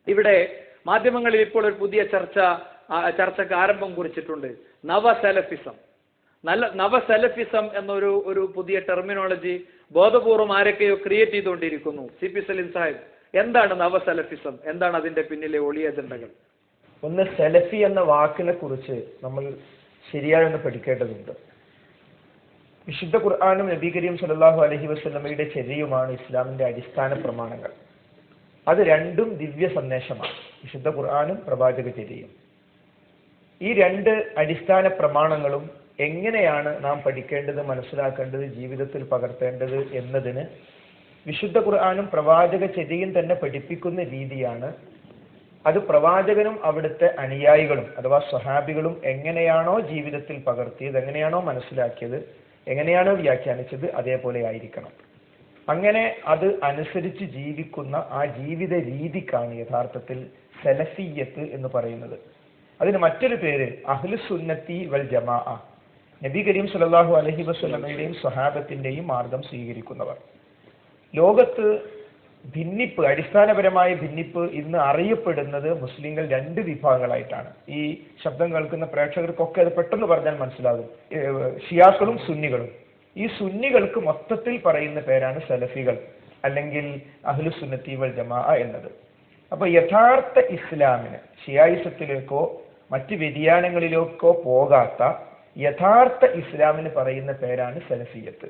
ഇവിടെ മാധ്യമങ്ങളിൽ ഇപ്പോൾ ഒരു പുതിയ ചർച്ചക്ക് ആരംഭം കുറിച്ചിട്ടുണ്ട്. നവസലഫിസം. നവസലഫിസം എന്നൊരു പുതിയ ടെർമിനോളജി ബോധപൂർവം ആരൊക്കെയോ ക്രിയേറ്റ് ചെയ്തുകൊണ്ടിരിക്കുന്നു. CP സലീം സാഹിബ്, എന്താണ് നവസലഫിസം? എന്താണ് അതിന്റെ പിന്നിലെ ഒളിയ അജണ്ടകൾ? ഒന്ന്, സലഫി എന്ന വാക്കിനെ കുറിച്ച് നമ്മൾ ശരിയായൊന്ന് പഠിക്കേണ്ടതുണ്ട്. വിശുദ്ധ ഖുർആനും നബി കരീം സല്ലല്ലാഹു അലൈഹി വസല്ലമയുടെ ചര്യയുമാണ് ഇസ്ലാമിന്റെ അടിസ്ഥാന പ്രമാണങ്ങൾ. അത് രണ്ടും ദിവ്യ സന്ദേശമാണ്, വിശുദ്ധ ഖുർആനും പ്രവാചക ചര്യയും. ഈ രണ്ട് അടിസ്ഥാന പ്രമാണങ്ങളും എങ്ങനെയാണ് നാം പഠിക്കേണ്ടത്, മനസ്സിലാക്കേണ്ടത്, ജീവിതത്തിൽ പകർത്തേണ്ടത് എന്നതിന് വിശുദ്ധ ഖുർആനും പ്രവാചക ചര്യയും തന്നെ പഠിപ്പിക്കുന്ന രീതിയാണ്. അത് പ്രവാചകനും അവിടുത്തെ അനുയായികളും അഥവാ സ്വഹാബികളും എങ്ങനെയാണോ ജീവിതത്തിൽ പകർത്തിയത്, എങ്ങനെയാണോ മനസ്സിലാക്കിയത്, എങ്ങനെയാണോ വ്യാഖ്യാനിച്ചത്, അതേപോലെ ആയിരിക്കണം. അങ്ങനെ അത് അനുസരിച്ച് ജീവിക്കുന്ന ആ ജീവിത രീതിക്കാണ് യഥാർത്ഥത്തിൽ സലഫിയ്യത്ത് എന്ന് പറയുന്നത്. അതിന് മറ്റൊരു പേര് അഹ്ലുസുന്നത്തി വൽ ജമാഅ, നബി കരീം സല്ലല്ലാഹു അലൈഹി വസല്ലമയുടെയും സ്വഹാബത്തിന്റെയും മാർഗം സ്വീകരിക്കുന്നവർ. ലോകത്ത് ഭിന്നിപ്പ്, അടിസ്ഥാനപരമായ ഭിന്നിപ്പ് ഇന്ന് അറിയപ്പെടുന്നത് മുസ്ലിങ്ങൾ രണ്ട് വിഭാഗങ്ങളായിട്ടാണ്. ഈ ശബ്ദം കേൾക്കുന്ന പ്രേക്ഷകർക്കൊക്കെ അത് പെട്ടെന്ന് പറഞ്ഞാൽ മനസ്സിലാകും. ഷിയാക്കളും സുന്നികളും. ഈ സുന്നികൾക്ക് മൊത്തത്തിൽ പറയുന്ന പേരാണ് സലഫികൾ അല്ലെങ്കിൽ അഹ്ലുസുന്നത്തി വൽ ജമാഅ എന്നത്. അപ്പൊ യഥാർത്ഥ ഇസ്ലാമിന് ഷിയായിസത്തിലേക്കോ മറ്റ് വ്യതിയാനങ്ങളിലേക്കോ പോകാത്ത യഥാർത്ഥ ഇസ്ലാമിന് പറയുന്ന പേരാണ് സലഫിയത്ത്.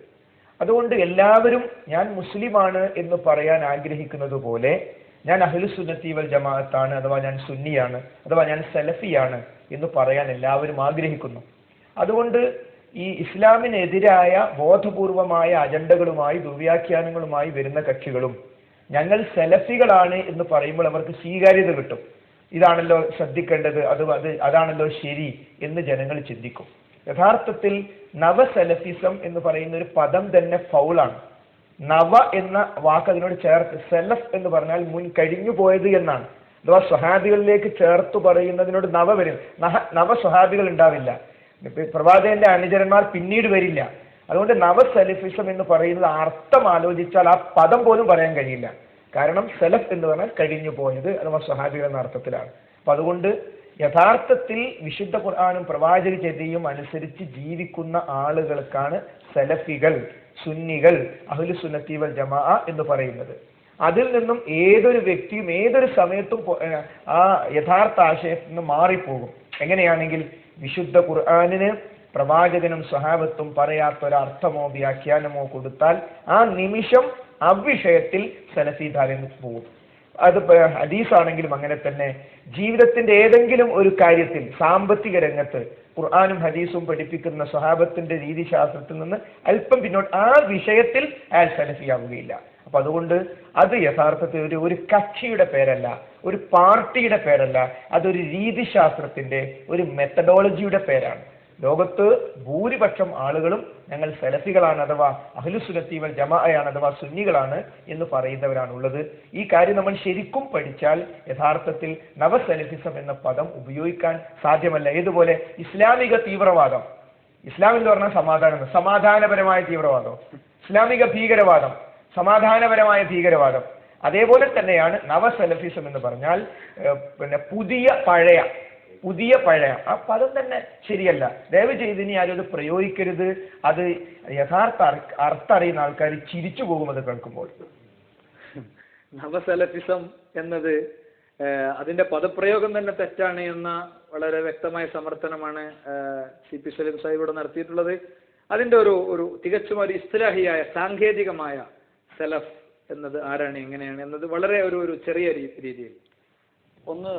അതുകൊണ്ട് എല്ലാവരും ഞാൻ മുസ്ലിമാണ് എന്ന് പറയാൻ ആഗ്രഹിക്കുന്നത് പോലെ ഞാൻ അഹ്ലുസുന്നത്തി വൽ ജമാഅത്താണ്, അഥവാ ഞാൻ സുന്നിയാണ്, അഥവാ ഞാൻ സലഫിയാണ് എന്ന് പറയാൻ എല്ലാവരും ആഗ്രഹിക്കുന്നു. അതുകൊണ്ട് ഈ ഇസ്ലാമിനെതിരായ ബോധപൂർവമായ അജണ്ടകളുമായി ദുർവ്യാഖ്യാനങ്ങളുമായി വരുന്ന കക്ഷികളും ഞങ്ങൾ സലഫികളാണ് എന്ന് പറയുമ്പോൾ അവർക്ക് സ്വീകാര്യത കിട്ടും. ഇതാണല്ലോ ശ്രദ്ധിക്കേണ്ടത്, അതാണല്ലോ ശരി എന്ന് ജനങ്ങൾ ചിന്തിക്കും. യഥാർത്ഥത്തിൽ നവസലഫിസം എന്ന് പറയുന്ന ഒരു പദം തന്നെ ഫൗളാണ്. നവ എന്ന വാക്ക് അതിനോട് ചേർത്ത് സലഫ് എന്ന് പറഞ്ഞാൽ മുൻ കഴിഞ്ഞു പോയത് എന്നാണ്. അഥവാ സ്വഹാബികളിലേക്ക് ചേർത്ത് പറയുന്നതിനോട് നവ വരും. നവ സ്വഹാബികൾ ഉണ്ടാവില്ല, പ്രവാചകന്റെ അനുചരന്മാർ പിന്നീട് വരില്ല. അതുകൊണ്ട് നവസലഫിസം എന്ന് പറയുന്നത് അർത്ഥം ആലോചിച്ചാൽ ആ പദം പോലും പറയാൻ കഴിയില്ല. കാരണം സലഫ് എന്ന് പറഞ്ഞാൽ കഴിഞ്ഞു പോയത് അഥവാ സ്വഹാബികൾ എന്ന അർത്ഥത്തിലാണ്. അപ്പൊ അതുകൊണ്ട് യഥാർത്ഥത്തിൽ വിശുദ്ധ ഖുർആനും പ്രവാചക ചര്യയും അനുസരിച്ച് ജീവിക്കുന്ന ആളുകൾക്കാണ് സലഫികൾ, സുന്നികൾ, അഹ്ലുസുന്നത്തി വൽ ജമാഅ എന്ന് പറയുന്നത്. അതിൽ നിന്നും ഏതൊരു വ്യക്തിയും ഏതൊരു സമയത്തും ആ യഥാർത്ഥ ആശയത്തിൽ നിന്ന് മാറിപ്പോകും. എങ്ങനെയാണെങ്കിൽ വിശുദ്ധ ഖുർആനിന് പ്രവാചകനും സ്വഹാബത്തും പറയാത്തൊരർത്ഥമോ വ്യാഖ്യാനമോ കൊടുത്താൽ ആ നിമിഷം അവിഷയത്തിൽ സലഫി ധാരയിൽ പോകും. അത് ഹദീസാണെങ്കിലും അങ്ങനെ തന്നെ. ജീവിതത്തിന്റെ ഏതെങ്കിലും ഒരു കാര്യത്തിൽ, സാമ്പത്തിക രംഗത്ത് ഖുർആനും ഹദീസും പഠിപ്പിക്കുന്ന സ്വഹാബത്തിന്റെ രീതിശാസ്ത്രത്തിൽ നിന്ന് അല്പം പിന്നോട്ട് ആ വിഷയത്തിൽ അയാൾ സലഫിയാവുകയില്ല. അപ്പൊ അതുകൊണ്ട് അത് യഥാർത്ഥത്തിൽ ഒരു കക്ഷിയുടെ പേരല്ല, ഒരു പാർട്ടിയുടെ പേരല്ല, അതൊരു രീതിശാസ്ത്രത്തിന്റെ ഒരു മെത്തഡോളജിയുടെ പേരാണ്. ലോകത്ത് ഭൂരിപക്ഷം ആളുകളും ഞങ്ങൾ സലഫികളാണ് അഥവാ അഹ്ലുസുന്നത്തി വൽ ജമാഅയാണ് അഥവാ സുന്നികളാണ് എന്ന് പറയുന്നവരാണുള്ളത്. ഈ കാര്യം നമ്മൾ ശരിക്കും പഠിച്ചാൽ യഥാർത്ഥത്തിൽ നവസലഫിസം എന്ന പദം ഉപയോഗിക്കാൻ സാധ്യമല്ല. ഏതുപോലെ ഇസ്ലാമിക തീവ്രവാദം, ഇസ്ലാം എന്ന് പറഞ്ഞാൽ സമാധാനം, സമാധാനപരമായ തീവ്രവാദം, ഇസ്ലാമിക ഭീകരവാദം, സമാധാനപരമായ ഭീകരവാദം. അതേപോലെ തന്നെയാണ് നവസലഫിസം എന്ന് പറഞ്ഞാൽ പുതിയ പഴയ ആ പദം തന്നെ ശരിയല്ല. ദയവ് ചെയ്ത് ഇനി ആരും അത് പ്രയോഗിക്കരുത്. അത് യഥാർത്ഥ അർത്ഥം അറിയുന്ന ആൾക്കാർ ചിരിച്ചു പോകും അത് കേൾക്കുമ്പോൾ. നവസലഫിസം എന്നത് അതിന്റെ പദപ്രയോഗം തന്നെ തെറ്റാണ് എന്ന വളരെ വ്യക്തമായ സമർത്ഥനമാണ് CP സലീം സാഹിബ് ഇവിടെ നടത്തിയിട്ടുള്ളത്. അതിന്റെ ഒരു തികച്ചും ഒരു ഇസ്തിലാഹിയായ സാങ്കേതികമായ സലഫ് എന്നത് ആരാണ്, എങ്ങനെയാണ് എന്നത് വളരെ ഒരു ചെറിയ രീതിയിൽ ഒന്ന്